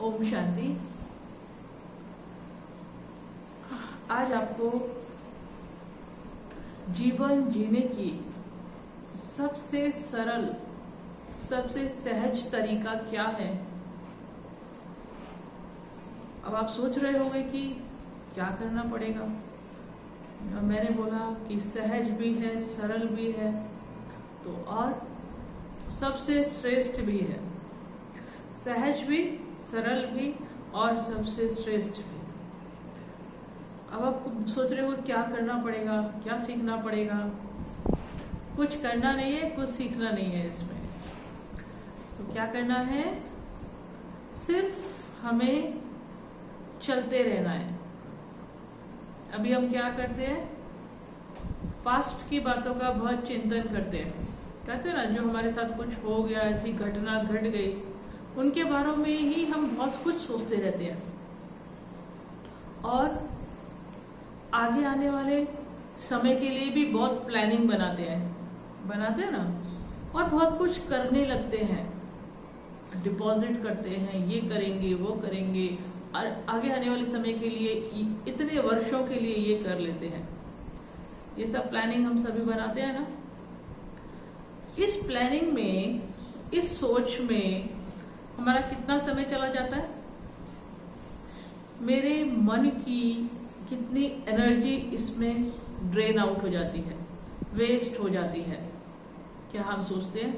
ओम शांति। आज आपको जीवन जीने की सबसे सरल, सबसे सहज तरीका क्या है। अब आप सोच रहे होंगे कि क्या करना पड़ेगा। मैंने बोला कि सहज भी है, सरल भी है, तो और सबसे श्रेष्ठ भी है। सहज भी, सरल भी और सबसे श्रेष्ठ भी। अब आप सोच रहे हो क्या करना पड़ेगा, क्या सीखना पड़ेगा। कुछ करना नहीं है, कुछ सीखना नहीं है इसमें। तो क्या करना है, सिर्फ हमें चलते रहना है। अभी हम क्या करते हैं, पास्ट की बातों का बहुत चिंतन करते हैं। कहते हैं ना, जो हमारे साथ कुछ हो गया, ऐसी घटना घट गई, उनके बारे में ही हम बहुत कुछ सोचते रहते हैं और आगे आने वाले समय के लिए भी बहुत प्लानिंग बनाते हैं ना, और बहुत कुछ करने लगते हैं, डिपॉजिट करते हैं, ये करेंगे वो करेंगे, और आगे आने वाले समय के लिए इतने वर्षों के लिए ये कर लेते हैं। ये सब प्लानिंग हम सभी बनाते हैं ना। इस प्लानिंग में, इस सोच में हमारा कितना समय चला जाता है, मेरे मन की कितनी एनर्जी इसमें ड्रेन आउट हो जाती है, वेस्ट हो जाती है। क्या हम सोचते हैं?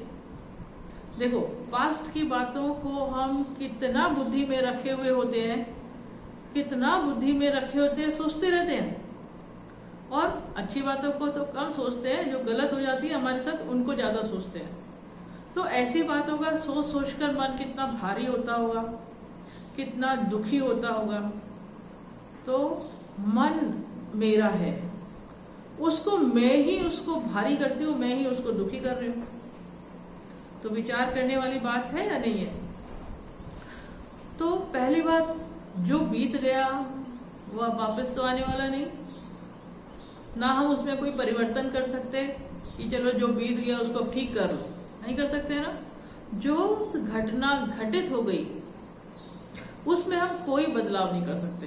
देखो, पास्ट की बातों को हम कितना बुद्धि में रखे हुए होते हैं, सोचते रहते हैं, और अच्छी बातों को तो कम सोचते हैं, जो गलत हो जाती है हमारे साथ उनको ज्यादा सोचते हैं। तो ऐसी बातों का सोच सोचकर मन कितना भारी होता होगा, कितना दुखी होता होगा। तो मन मेरा है, उसको मैं ही उसको भारी करती हूँ, मैं ही उसको दुखी कर रही हूँ। तो विचार करने वाली बात है या नहीं है। तो पहली बात, जो बीत गया वह वापस तो आने वाला नहीं ना। हम उसमें कोई परिवर्तन कर सकते कि चलो जो बीत गया उसको ठीक कर लो, नहीं कर सकते ना। जो घटना घटित हो गई उसमें हम कोई बदलाव नहीं कर सकते।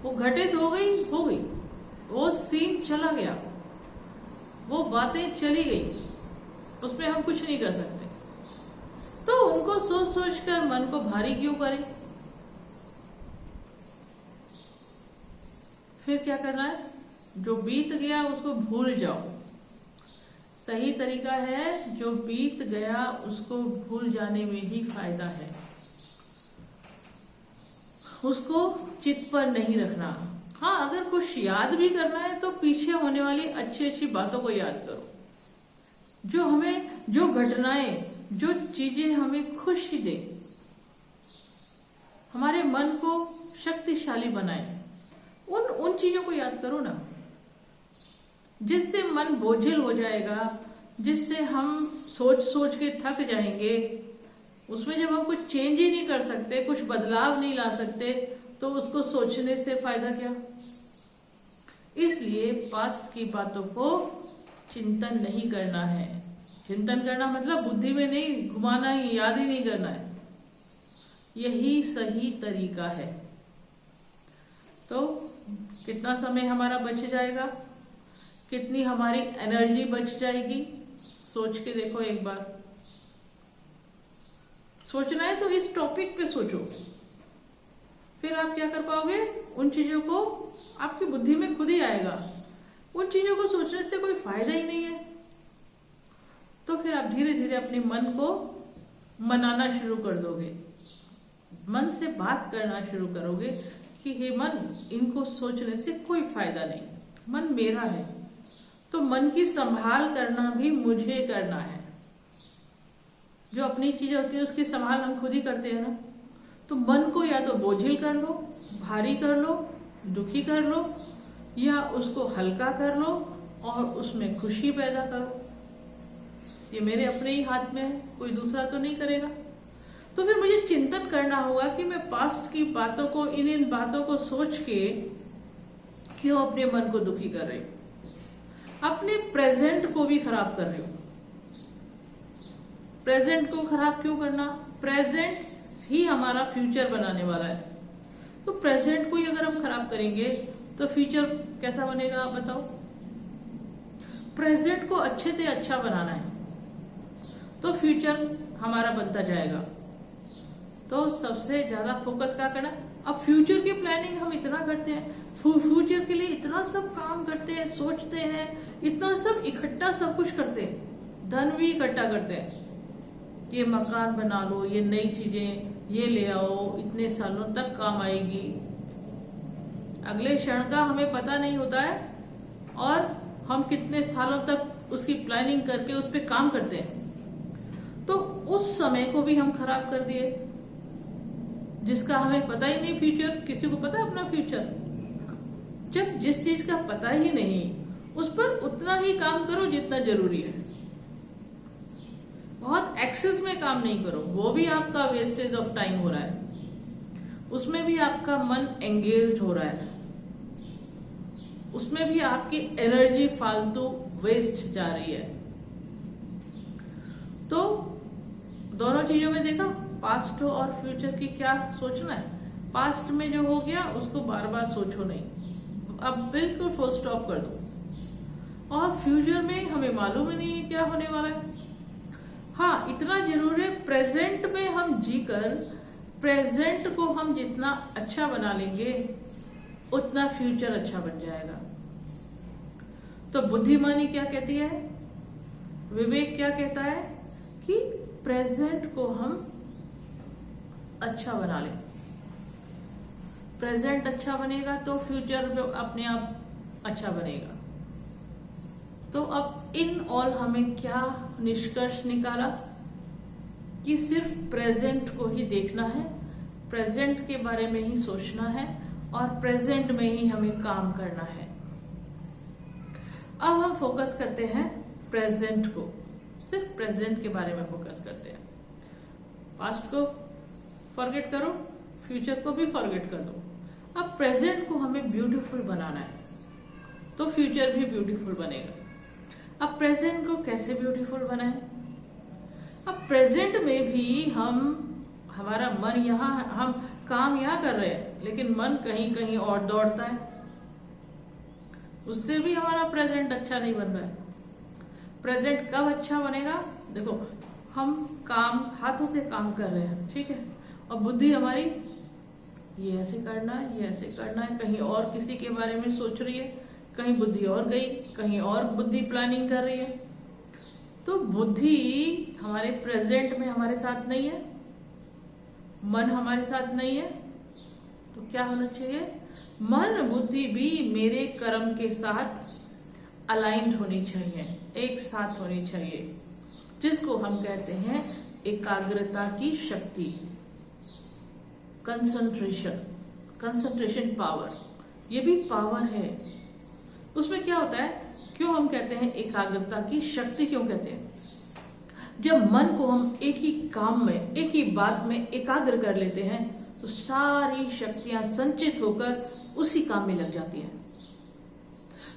वो घटित हो गई, वो सीन चला गया, वो बातें चली गई, उसमें हम कुछ नहीं कर सकते। तो उनको सोच सोच कर मन को भारी क्यों करें। फिर क्या करना है, जो बीत गया उसको भूल जाओ। सही तरीका है, जो बीत गया उसको भूल जाने में ही फायदा है। उसको चित्त पर नहीं रखना। हाँ, अगर कुछ याद भी करना है तो पीछे होने वाली अच्छी अच्छी बातों को याद करो, जो घटनाएं, जो चीजें हमें खुशी दे, हमारे मन को शक्तिशाली बनाए, उन चीजों को याद करो ना, जिससे मन बोझिल हो जाएगा, जिससे हम सोच सोच के थक जाएंगे। उसमें जब हम कुछ चेंज ही नहीं कर सकते, कुछ बदलाव नहीं ला सकते, तो उसको सोचने से फायदा क्या। इसलिए पास्ट की बातों को चिंतन नहीं करना है। चिंतन करना मतलब बुद्धि में नहीं घुमाना ही, याद ही नहीं करना है। यही सही तरीका है। तो कितना समय हमारा बच जाएगा, कितनी हमारी एनर्जी बच जाएगी, सोच के देखो एक बार। सोचना है तो इस टॉपिक पे सोचो, फिर आप क्या कर पाओगे, उन चीजों को आपकी बुद्धि में खुद ही आएगा। उन चीजों को सोचने से कोई फायदा ही नहीं है। तो फिर आप धीरे धीरे अपने मन को मनाना शुरू कर दोगे, मन से बात करना शुरू करोगे कि हे मन, इनको सोचने से कोई फायदा नहीं, मन मेरा है। तो मन की संभाल करना भी मुझे करना है। जो अपनी चीजें होती है उसकी संभाल हम खुद ही करते हैं ना। तो मन को या तो बोझिल कर लो, भारी कर लो, दुखी कर लो, या उसको हल्का कर लो और उसमें खुशी पैदा करो। ये मेरे अपने ही हाथ में है, कोई दूसरा तो नहीं करेगा। तो फिर मुझे चिंतन करना होगा कि मैं पास्ट की बातों को, इन बातों को सोच के क्यों अपने मन को दुखी कर रही हूँ, अपने प्रेजेंट को भी खराब कर रही हूँ। प्रेजेंट को खराब क्यों करना, प्रेजेंट ही हमारा फ्यूचर बनाने वाला है। तो प्रेजेंट को ही अगर हम खराब करेंगे तो फ्यूचर कैसा बनेगा, आप बताओ। प्रेजेंट को अच्छे से अच्छा बनाना है तो फ्यूचर हमारा बनता जाएगा। तो सबसे ज्यादा फोकस क्या करना। अब फ्यूचर की प्लानिंग हम इतना करते हैं, फ्यूचर के लिए इतना सब काम करते हैं, सोचते हैं, इतना सब इकट्ठा सब कुछ करते हैं, धन भी इकट्ठा करते हैं, ये मकान बना लो, ये नई चीजें ये ले आओ, इतने सालों तक काम आएगी। अगले क्षण का हमें पता नहीं होता है और हम कितने सालों तक उसकी प्लानिंग करके उस पर काम करते हैं। तो उस समय को भी हम खराब कर दिए, जिसका हमें पता ही नहीं फ्यूचर। किसी को पता है अपना फ्यूचर? जब जिस चीज का पता ही नहीं उस पर उतना ही काम करो जितना जरूरी है। बहुत एक्सेस में काम नहीं करो, वो भी आपका वेस्टेज ऑफ टाइम हो रहा है, उसमें भी आपका मन एंगेज्ड हो रहा है, उसमें भी आपकी एनर्जी फालतू वेस्ट जा रही है। तो दोनों चीजों में देखा, पास्ट और फ्यूचर की क्या सोचना है। पास्ट में जो हो गया उसको बार बार सोचो नहीं, अब बिल्कुल फुल स्टॉप कर दो। और फ्यूचर में हमें मालूम ही नहीं है क्या होने वाला है। हाँ, इतना जरूर है प्रेजेंट में हम जीकर प्रेजेंट को हम जितना अच्छा बना लेंगे उतना फ्यूचर अच्छा बन जाएगा। तो बुद्धिमानी क्या कहती है, विवेक क्या कहता है कि प्रेजेंट को हम अच्छा बना लें। प्रेजेंट अच्छा बनेगा तो फ्यूचर अपने आप अच्छा बनेगा। तो अब इन ऑल हमें क्या निष्कर्ष निकाला कि सिर्फ प्रेजेंट को ही देखना है, प्रेजेंट के बारे में ही सोचना है और प्रेजेंट में ही हमें काम करना है। अब हम फोकस करते हैं प्रेजेंट को, सिर्फ प्रेजेंट के बारे में फोकस करते हैं। पास्ट को फॉरगेट करो, फ्यूचर को भी फॉरगेट कर दो। अब प्रेजेंट को हमें ब्यूटीफुल बनाना है तो फ्यूचर भी ब्यूटीफुल बनेगा। अब प्रेजेंट को कैसे ब्यूटीफुल बनाएं? अब प्रेजेंट में भी हमारा मन यहाँ, हम काम यहाँ कर रहे हैं लेकिन मन कहीं कहीं और दौड़ता है, उससे भी हमारा प्रेजेंट अच्छा नहीं बन रहा है। प्रेजेंट कब अच्छा बनेगा? देखो, हम काम हाथों से काम कर रहे हैं, ठीक है, और बुद्धि हमारी ये ऐसे करना है, ये ऐसे करना है, कहीं और किसी के बारे में सोच रही है, कहीं बुद्धि और गई, कहीं और बुद्धि प्लानिंग कर रही है। तो बुद्धि हमारे प्रेजेंट में हमारे साथ नहीं है, मन हमारे साथ नहीं है। तो क्या होना चाहिए? मन बुद्धि भी मेरे कर्म के साथ अलाइंड होनी चाहिए, एक साथ होनी चाहिए, जिसको हम कहते हैं एकाग्रता की शक्ति, कंसंट्रेशन पावर। ये भी पावर है। उसमें क्या होता है, क्यों हम कहते हैं एकाग्रता की शक्ति क्यों कहते हैं? जब मन को हम एक ही काम में, एक ही बात में एकाग्र कर लेते हैं तो सारी शक्तियां संचित होकर उसी काम में लग जाती हैं।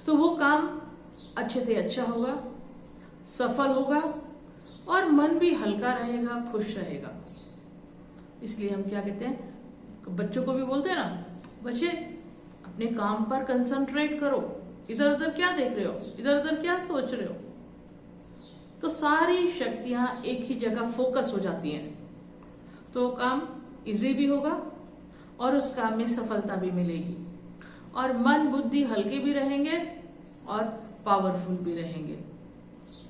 तो वो काम अच्छे से अच्छा होगा, सफल होगा और मन भी हल्का रहेगा, खुश रहेगा। इसलिए हम क्या कहते हैं, बच्चों को भी बोलते हैं ना, बच्चे अपने काम पर कंसंट्रेट करो, इधर उधर क्या देख रहे हो, इधर उधर क्या सोच रहे हो। तो सारी शक्तियां एक ही जगह फोकस हो जाती हैं तो काम इजी भी होगा और उस काम में सफलता भी मिलेगी और मन बुद्धि हल्के भी रहेंगे और पावरफुल भी रहेंगे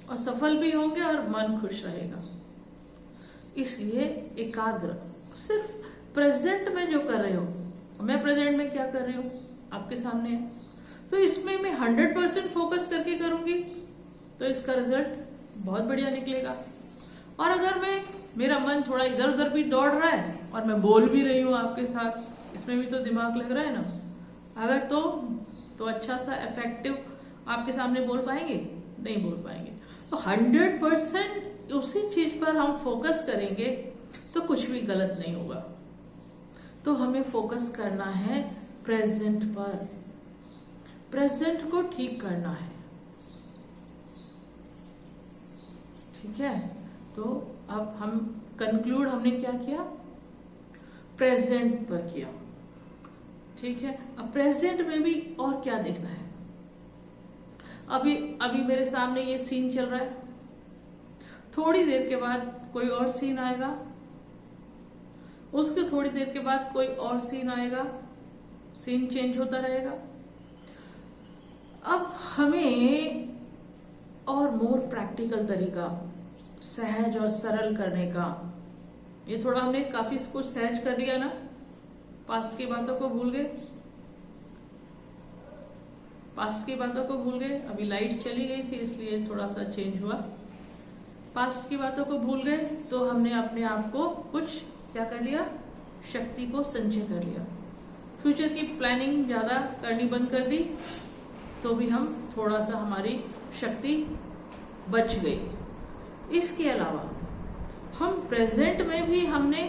और सफल भी होंगे और मन खुश रहेगा। इसलिए एकाग्र सिर्फ प्रेजेंट में जो कर रहे हो, मैं प्रेजेंट में क्या कर रही हूँ आपके सामने है, तो इसमें मैं 100% फोकस करके करूंगी तो इसका रिजल्ट बहुत बढ़िया निकलेगा। और अगर मेरा मन थोड़ा इधर उधर भी दौड़ रहा है और मैं बोल भी रही हूँ आपके साथ, इसमें भी तो दिमाग लग रहा है ना, अगर तो अच्छा सा इफेक्टिव आपके सामने बोल पाएंगे? नहीं बोल पाएंगे। तो 100% उसी चीज पर हम फोकस करेंगे तो कुछ भी गलत नहीं होगा। तो हमें फोकस करना है प्रेजेंट पर, प्रेजेंट को ठीक करना है, ठीक है। तो अब हम कंक्लूड हमने क्या किया प्रेजेंट पर किया। ठीक है, अब प्रेजेंट में भी और क्या देखना है। अभी अभी मेरे सामने ये सीन चल रहा है, थोड़ी देर के बाद कोई और सीन आएगा, उसके थोड़ी देर के बाद कोई और सीन आएगा, सीन चेंज होता रहेगा। अब हमें और मोर प्रैक्टिकल तरीका, सहज और सरल करने का, ये थोड़ा हमने काफी कुछ सहज कर लिया ना, पास्ट की बातों को भूल गए, पास्ट की बातों को भूल गए। अभी लाइट चली गई थी इसलिए थोड़ा सा चेंज हुआ। पास्ट की बातों को भूल गए तो हमने अपने आप को कुछ क्या कर लिया, शक्ति को संचय कर लिया। फ्यूचर की प्लानिंग ज्यादा करनी बंद कर दी तो भी हम थोड़ा सा हमारी शक्ति बच गई। इसके अलावा हम प्रेजेंट में भी हमने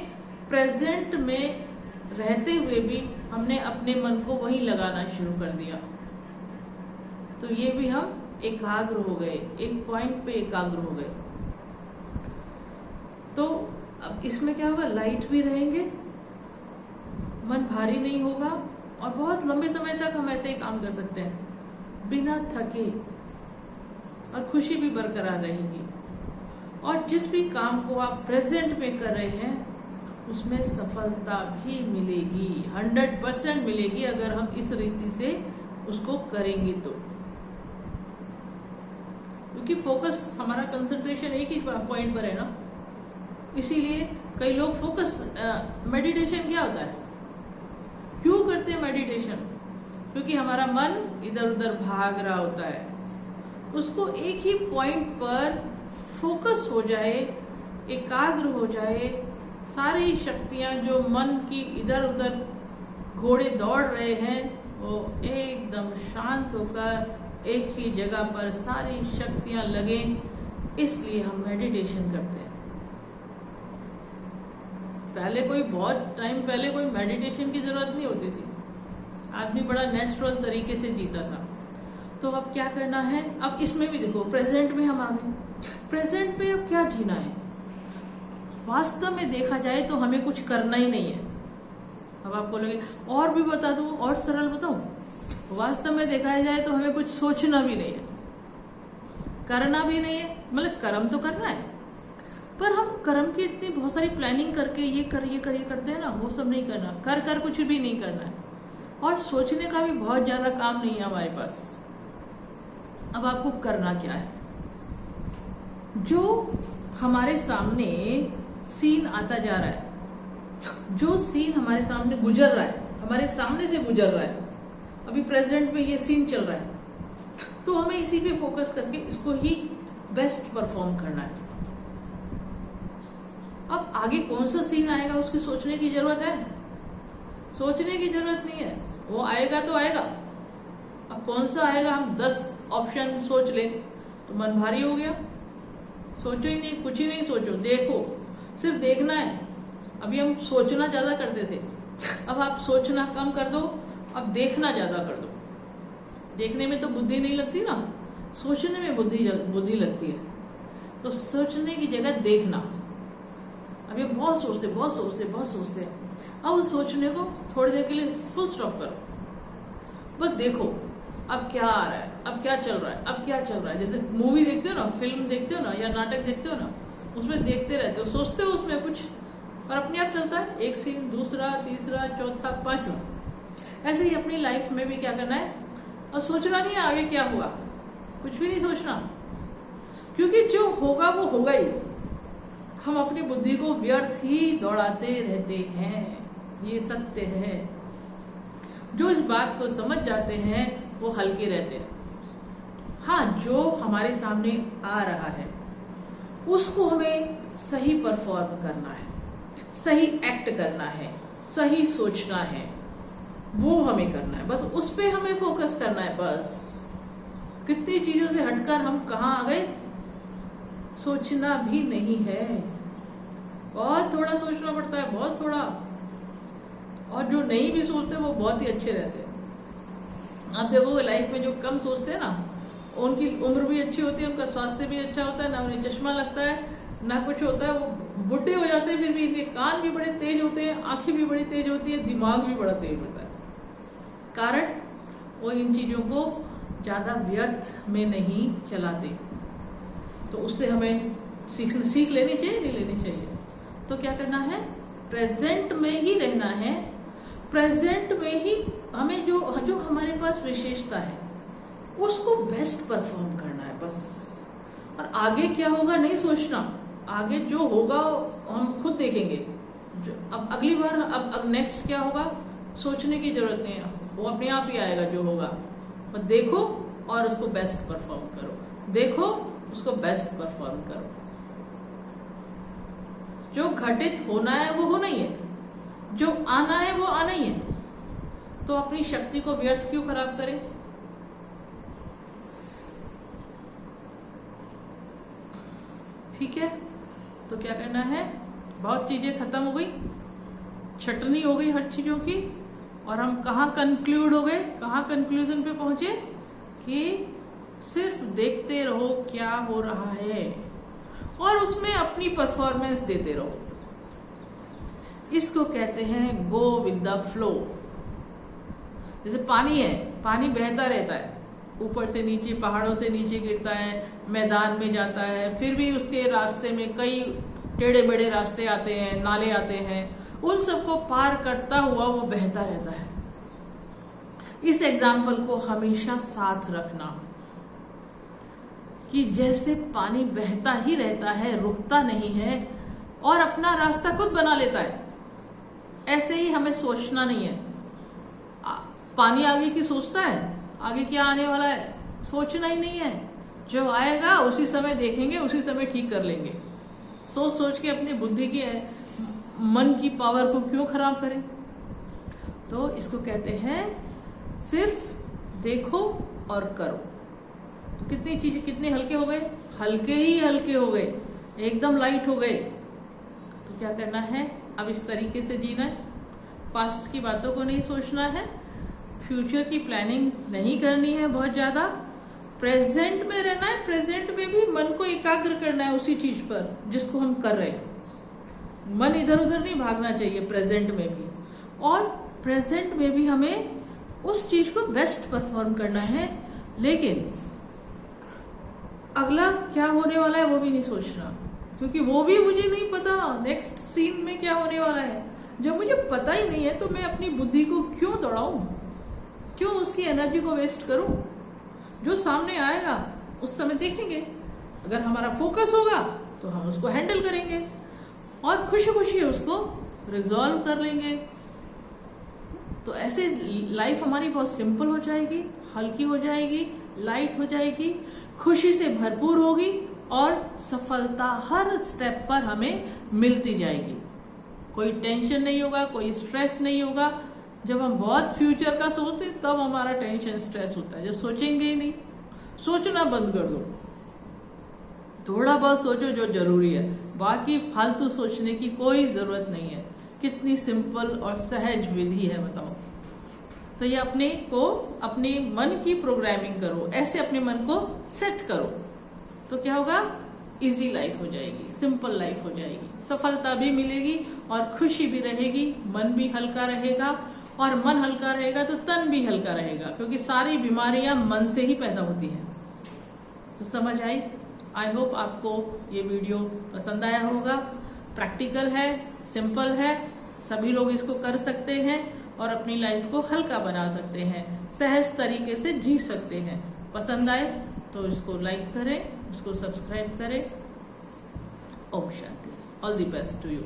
प्रेजेंट में रहते हुए भी हमने अपने मन को वहीं लगाना शुरू कर दिया, तो ये भी हम एकाग्र हो गए, एक पॉइंट पे एकाग्र हो गए। तो अब इसमें क्या होगा, लाइट भी रहेंगे, मन भारी नहीं होगा और बहुत लंबे समय तक हम ऐसे ही काम कर सकते हैं बिना थके, और खुशी भी बरकरार रहेगी। और जिस भी काम को आप प्रेजेंट में कर रहे हैं उसमें सफलता भी मिलेगी, 100% मिलेगी अगर हम इस रीति से उसको करेंगे तो। क्योंकि फोकस, हमारा कंसंट्रेशन एक ही पॉइंट पर है ना, इसीलिए कई लोग फोकस, मेडिटेशन क्या होता है, क्यों करते हैं मेडिटेशन, क्योंकि हमारा मन इधर उधर भाग रहा होता है, उसको एक ही पॉइंट पर फोकस हो जाए, एकाग्र हो जाए, सारी शक्तियां जो मन की इधर उधर घोड़े दौड़ रहे हैं वो एकदम शांत होकर एक ही जगह पर सारी शक्तियां लगें, इसलिए हम मेडिटेशन करते हैं। पहले कोई बहुत टाइम पहले कोई मेडिटेशन की जरूरत नहीं होती थी, आदमी बड़ा नेचुरल तरीके से जीता था। तो अब क्या करना है, अब इसमें भी देखो प्रेजेंट में हम आ गए, प्रेजेंट में अब क्या जीना है। वास्तव में देखा जाए तो हमें कुछ करना ही नहीं है। अब आपको लगे और भी बता दूं, और सरल बताऊं, वास्तव में देखा जाए तो हमें कुछ सोचना भी नहीं है, करना भी नहीं है। मतलब कर्म तो करना है, पर हम कर्म की इतनी बहुत सारी प्लानिंग करके ये करते हैं ना, वो सब नहीं करना, कर कुछ भी नहीं करना है। और सोचने का भी बहुत ज्यादा काम नहीं है हमारे पास। अब आपको करना क्या है, जो हमारे सामने सीन आता जा रहा है, जो सीन हमारे सामने गुजर रहा है, हमारे सामने से गुजर रहा है, अभी प्रेजेंट में ये सीन चल रहा है, तो हमें इसी पे फोकस करके इसको ही बेस्ट परफॉर्म करना है। अब आगे कौन सा सीन आएगा उसकी सोचने की जरूरत है, सोचने की जरूरत नहीं है, वो आएगा तो आएगा। अब कौन सा आएगा, हम 10 ऑप्शन सोच ले तो मन भारी हो गया। सोचो ही नहीं, कुछ ही नहीं सोचो, देखो, सिर्फ देखना है। अभी हम सोचना ज्यादा करते थे, अब आप सोचना कम कर दो, अब देखना ज्यादा कर दो। देखने में तो बुद्धि नहीं लगती ना, सोचने में बुद्धि लगती है। तो सोचने की जगह देखना। अभी हम बहुत सोचते, अब उस सोचने को थोड़ी देर के लिए फुल स्टॉप करो, बस देखो अब क्या आ रहा है, अब क्या चल रहा है, अब क्या चल रहा है। जैसे मूवी देखते हो ना, फिल्म देखते हो ना, या नाटक देखते हो ना, उसमें देखते रहते हो, सोचते हो उसमें कुछ, और अपने आप चलता है एक सीन, दूसरा, तीसरा, चौथा, पांचवा। ऐसे ही अपनी लाइफ में भी क्या करना है, और सोचना नहीं है आगे क्या हुआ, कुछ भी नहीं सोचना, क्योंकि जो होगा वो होगा ही। हम अपनी बुद्धि को व्यर्थ ही दौड़ाते रहते हैं, ये सत्य है। जो इस बात को समझ जाते हैं वो हल्के रहते हैं। हाँ, जो हमारे सामने आ रहा है उसको हमें सही परफॉर्म करना है, सही एक्ट करना है, सही सोचना है, वो हमें करना है, बस उस पे हमें फोकस करना है। बस कितनी चीजों से हटकर हम कहाँ आ गए, सोचना भी नहीं है, बहुत थोड़ा सोचना पड़ता है, बहुत थोड़ा। और जो नहीं भी सोचते वो बहुत ही अच्छे रहते हैं। आप देखोगे लाइफ में जो कम सोचते हैं ना, उनकी उम्र भी अच्छी होती है, उनका स्वास्थ्य भी अच्छा होता है, ना उन्हें चश्मा लगता है, ना कुछ होता है, वो बुढ़े हो जाते हैं फिर भी इनके कान भी बड़े तेज होते हैं, आंखें भी बड़ी तेज होती है, दिमाग भी बड़ा तेज होता है। कारण वो इन चीजों को ज्यादा व्यर्थ में नहीं चलाते। तो उससे हमें सीख लेनी चाहिए, नहीं लेनी चाहिए। तो क्या करना है, प्रेजेंट में ही रहना है, प्रेजेंट में ही हमें जो हमारे पास विशेषता है उसको बेस्ट परफॉर्म करना है बस। और आगे क्या होगा नहीं सोचना, आगे जो होगा हम खुद देखेंगे। अब अगली बार अब नेक्स्ट क्या होगा सोचने की जरूरत नहीं है, वो अपने आप ही आएगा जो होगा। और देखो और उसको बेस्ट परफॉर्म करो, देखो उसको बेस्ट परफॉर्म करो। जो घटित होना है वो होना ही है, जो आना है वो आना ही है। तो अपनी शक्ति को व्यर्थ क्यों खराब करें। ठीक है, तो क्या करना है, बहुत चीजें खत्म हो गई, छटनी हो गई हर चीजों की, और हम कहाँ कंक्लूड हो गए, कहाँ कंक्लूजन पे पहुंचे कि सिर्फ देखते रहो क्या हो रहा है और उसमें अपनी परफॉर्मेंस देते रहो। इसको कहते हैं गो विद द फ्लो। जैसे पानी है, पानी बहता रहता है, ऊपर से नीचे, पहाड़ों से नीचे गिरता है, मैदान में जाता है, फिर भी उसके रास्ते में कई टेढ़े मेढ़े रास्ते आते हैं, नाले आते हैं, उन सबको पार करता हुआ वो बहता रहता है। इस एग्जाम्पल को हमेशा साथ रखना कि जैसे पानी बहता ही रहता है, रुकता नहीं है और अपना रास्ता खुद बना लेता है, ऐसे ही हमें सोचना नहीं है। पानी आगे की सोचता है, आगे क्या आने वाला है सोचना ही नहीं है, जो आएगा उसी समय देखेंगे, उसी समय ठीक कर लेंगे। सोच सोच के अपनी बुद्धि की मन की पावर को क्यों खराब करें। तो इसको कहते हैं सिर्फ देखो और करो। तो कितनी चीजें कितने हल्के हो गए, हल्के ही हल्के हो गए, एकदम लाइट हो गए। तो क्या करना है, अब इस तरीके से जीना है, पास्ट की बातों को नहीं सोचना है, फ्यूचर की प्लानिंग नहीं करनी है बहुत ज्यादा, प्रेजेंट में रहना है। प्रेजेंट में भी मन को एकाग्र करना है उसी चीज पर जिसको हम कर रहे हैं। मन इधर उधर नहीं भागना चाहिए प्रेजेंट में भी, और प्रेजेंट में भी हमें उस चीज को बेस्ट परफॉर्म करना है। लेकिन अगला क्या होने वाला है वो भी नहीं सोचना, क्योंकि वो भी मुझे नहीं पता नेक्स्ट सीन में क्या होने वाला है। जब मुझे पता ही नहीं है तो मैं अपनी बुद्धि को क्यों दौड़ाऊं, क्यों उसकी एनर्जी को वेस्ट करूं। जो सामने आएगा उस समय देखेंगे, अगर हमारा फोकस होगा तो हम उसको हैंडल करेंगे और खुशी खुशी उसको रिजॉल्व कर लेंगे। तो ऐसे लाइफ हमारी बहुत सिंपल हो जाएगी, हल्की हो जाएगी, लाइट हो जाएगी, खुशी से भरपूर होगी और सफलता हर स्टेप पर हमें मिलती जाएगी। कोई टेंशन नहीं होगा, कोई स्ट्रेस नहीं होगा। जब हम बहुत फ्यूचर का सोचते तब हमारा टेंशन स्ट्रेस होता है। जब सोचेंगे ही नहीं, सोचना बंद कर दो, थोड़ा बहुत सोचो जो जरूरी है, बाकी फालतू सोचने की कोई जरूरत नहीं है। कितनी सिंपल और सहज विधि है बताओ। तो ये अपने मन की प्रोग्रामिंग करो, ऐसे अपने मन को सेट करो, तो क्या होगा, इजी लाइफ हो जाएगी, सिंपल लाइफ हो जाएगी, सफलता भी मिलेगी और खुशी भी रहेगी, मन भी हल्का रहेगा, और मन हल्का रहेगा तो तन भी हल्का रहेगा, क्योंकि सारी बीमारियां मन से ही पैदा होती हैं। तो समझ आई। आई होप आपको ये वीडियो पसंद आया होगा। प्रैक्टिकल है, सिंपल है, सभी लोग इसको कर सकते हैं और अपनी लाइफ को हल्का बना सकते हैं, सहज तरीके से जी सकते हैं। पसंद आए तो इसको लाइक करें, इसको सब्सक्राइब करें। ओम शांति। All the best to you.